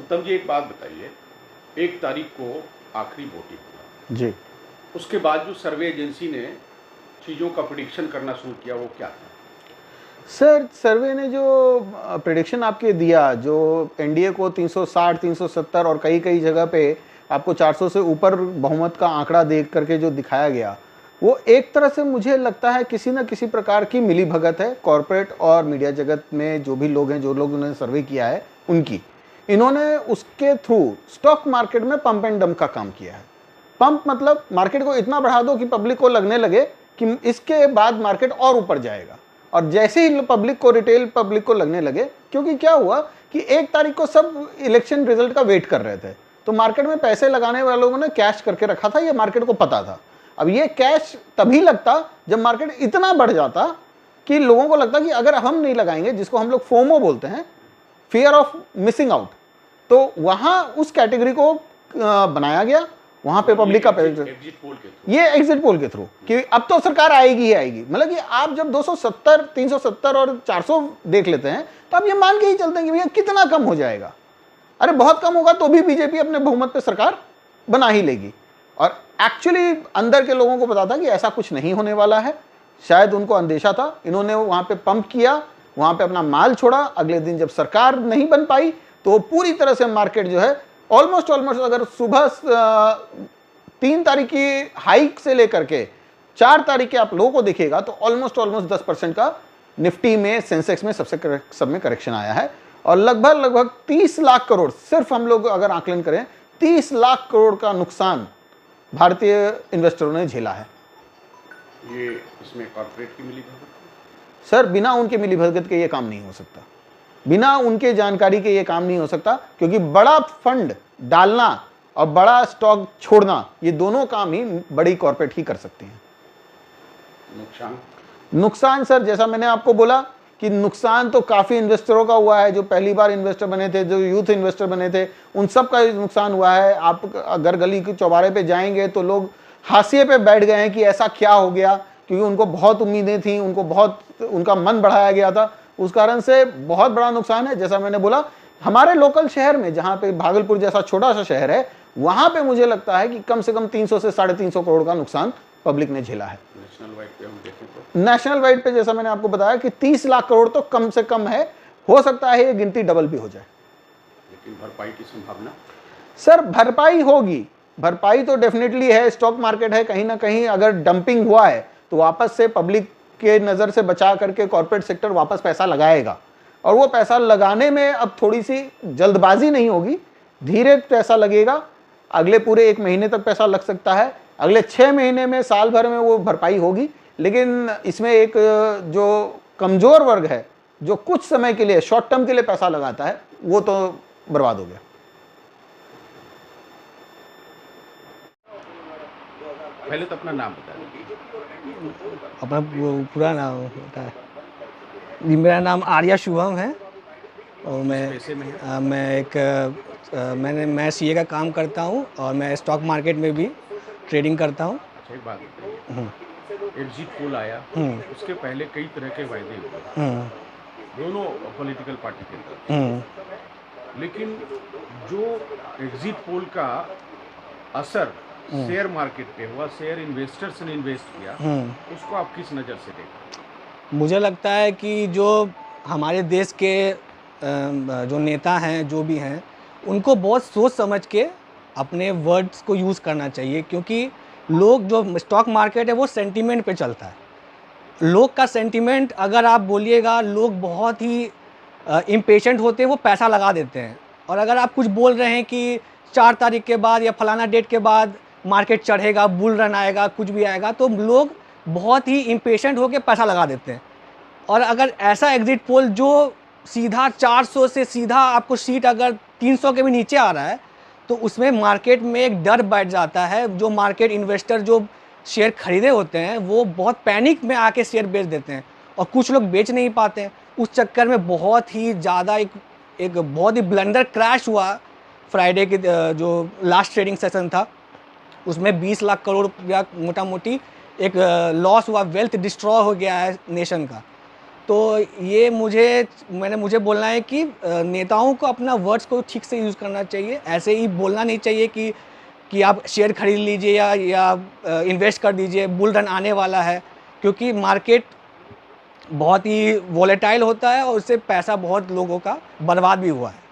उत्तम जी एक बात बताइए, 1 तारीख को आखिरी वोटिंग हुआ जी। उसके बाद जो सर्वे एजेंसी ने चीज़ों का प्रिडिक्शन करना शुरू किया वो क्या था? सर सर्वे ने जो प्रेडिक्शन आपके दिया, जो एनडीए को 360 370 और कई कई जगह पे आपको 400 से ऊपर बहुमत का आंकड़ा देख करके जो दिखाया गया, वो एक तरह से मुझे लगता है किसी न किसी प्रकार की मिलीभगत है कॉरपोरेट और मीडिया जगत में जो भी लोग हैं, जो लोग उन्होंने सर्वे किया है उनकी। इन्होंने उसके थ्रू स्टॉक मार्केट में पंप एंड डंप का काम किया है। पंप मतलब मार्केट को इतना बढ़ा दो कि पब्लिक को लगने लगे कि इसके बाद मार्केट और ऊपर जाएगा, और जैसे ही पब्लिक को, रिटेल पब्लिक को लगने लगे, क्योंकि क्या हुआ कि 1 तारीख को सब इलेक्शन रिजल्ट का वेट कर रहे थे, तो मार्केट में पैसे लगाने वालों ने कैश करके रखा था, ये मार्केट को पता था। अब ये कैश तभी लगता जब मार्केट इतना बढ़ जाता कि लोगों को लगता कि अगर हम नहीं लगाएंगे, जिसको हम लोग फोमो बोलते हैं, फियर ऑफ मिसिंग आउट, तो वहां उस कैटेगरी को बनाया गया। वहां पे पब्लिक का ये एग्जिट पोल के थ्रू कि अब तो सरकार आएगी ही आएगी। मतलब कि आप जब 270 370 और 400 देख लेते हैं तो आप ये मान के ही चलते हैं कि भैया कितना कम हो जाएगा, अरे बहुत कम होगा तो भी बीजेपी अपने बहुमत पे सरकार बना ही लेगी। और एक्चुअली अंदर के लोगों को पता था कि ऐसा कुछ नहीं होने वाला है, शायद उनको अंदेशा था। इन्होंने वहां पे पंप किया, वहां पे अपना माल छोड़ा। अगले दिन जब सरकार नहीं बन पाई तो पूरी तरह से मार्केट जो है ऑलमोस्ट अगर सुबह 3 तारीख की हाइक से लेकर के 4 तारीख के आप लोगों को देखिएगा तो ऑलमोस्ट 10% का निफ्टी में, सेंसेक्स में सब में करेक्शन आया है। और लगभग 30 लाख करोड़, सिर्फ हम लोग अगर आकलन करें 30 लाख करोड़ का नुकसान भारतीय इन्वेस्टरों ने झेला है। ये इसमें कॉर्पोरेट की मिलीभगत? सर बिना उनके मिलीभगत के ये काम नहीं हो सकता, बिना उनके जानकारी के ये काम नहीं हो सकता, क्योंकि बड़ा फंड डालना और बड़ा स्टॉक छोड़ना, ये दोनों काम ही बड़ी कॉर्पोरेट ही कर सकती हैं। नुकसान सर जैसा मैंने आपको बोला कि नुकसान तो काफ़ी इन्वेस्टरों का हुआ है, जो पहली बार इन्वेस्टर बने थे, जो यूथ इन्वेस्टर बने थे, उन सब का नुकसान हुआ है। आप अगर गली के चौबारे पे जाएंगे तो लोग हाशिए पे बैठ गए हैं कि ऐसा क्या हो गया, क्योंकि उनको बहुत उम्मीदें थी, उनका मन बढ़ाया गया था, उस कारण से बहुत बड़ा नुकसान है। जैसा मैंने बोला, हमारे लोकल शहर में, जहाँ पे भागलपुर जैसा छोटा सा शहर है, वहाँ पे मुझे लगता है कि कम से कम 300 से 350 करोड़ का नुकसान पब्लिक ने झेला है। नेशनल वाइड पे जैसा मैंने आपको बताया कि 30 लाख करोड़ तो कम से कम है, हो सकता है ये गिनती डबल भी हो जाए। लेकिन भरपाई की संभावना? सर भरपाई होगी, भरपाई तो डेफिनेटली है। स्टॉक मार्केट है, कहीं ना कहीं अगर डंपिंग हुआ है तो वापस से पब्लिक के नज़र से बचा करके कॉर्पोरेट सेक्टर वापस पैसा लगाएगा, और वो पैसा लगाने में अब थोड़ी सी जल्दबाजी नहीं होगी, धीरे पैसा लगेगा। अगले पूरे 1 महीने तक पैसा लग सकता है, अगले 6 महीने में, साल भर में वो भरपाई होगी। लेकिन इसमें एक जो कमज़ोर वर्ग है, जो कुछ समय के लिए, शॉर्ट टर्म के लिए पैसा लगाता है, वो तो बर्बाद हो गया। पहले तो अपना नाम बता दीजिए। अपना पूरा नाम होता है जी। मेरा नाम आर्या शुभम है और मैं सीए का काम करता हूँ और मैं स्टॉक मार्केट में भी ट्रेडिंग करता हूँ। अच्छा एक बात बताइए, एग्जिट पोल आया, उसके पहले कई तरह के वायदे हुए दोनों पॉलिटिकल पार्टी के अंदर, लेकिन जो एग्जिट पोल का असर शेयर मार्केट पे हुआ, शेयर इन्वेस्टर्स ने इन्वेस्ट किया, उसको आप किस नज़र से देखते? मुझे लगता है कि जो हमारे देश के जो नेता हैं, जो भी हैं, उनको बहुत सोच समझ के अपने वर्ड्स को यूज़ करना चाहिए, क्योंकि लोग, जो स्टॉक मार्केट है वो सेंटीमेंट पे चलता है। लोग का सेंटीमेंट अगर आप बोलिएगा, लोग बहुत ही इम्पेशेंट होते हैं, वो पैसा लगा देते हैं। और अगर आप कुछ बोल रहे हैं कि 4 तारीख के बाद या फलाना डेट के बाद मार्केट चढ़ेगा, बुल रन आएगा, कुछ भी आएगा, तो लोग बहुत ही इम्पेशेंट होकर पैसा लगा देते हैं। और अगर ऐसा एग्जिट पोल जो सीधा 400 से सीधा आपको सीट अगर 300 के भी नीचे आ रहा है, तो उसमें मार्केट में एक डर बैठ जाता है। जो मार्केट इन्वेस्टर जो शेयर खरीदे होते हैं वो बहुत पैनिक में आके शेयर बेच देते हैं, और कुछ लोग बेच नहीं पाते हैं। उस चक्कर में बहुत ही ज़्यादा एक बहुत ही ब्लंडर क्रैश हुआ। फ्राइडे के जो लास्ट ट्रेडिंग सेशन था उसमें 20 लाख करोड़ या मोटा मोटी एक लॉस हुआ, वेल्थ डिस्ट्रॉय हो गया है नेशन का। तो ये मुझे बोलना है कि नेताओं को अपना वर्ड्स को ठीक से यूज़ करना चाहिए। ऐसे ही बोलना नहीं चाहिए कि आप शेयर खरीद लीजिए या इन्वेस्ट कर दीजिए, बुल रन आने वाला है, क्योंकि मार्केट बहुत ही वोलेटाइल होता है और उससे पैसा बहुत लोगों का बर्बाद भी हुआ है।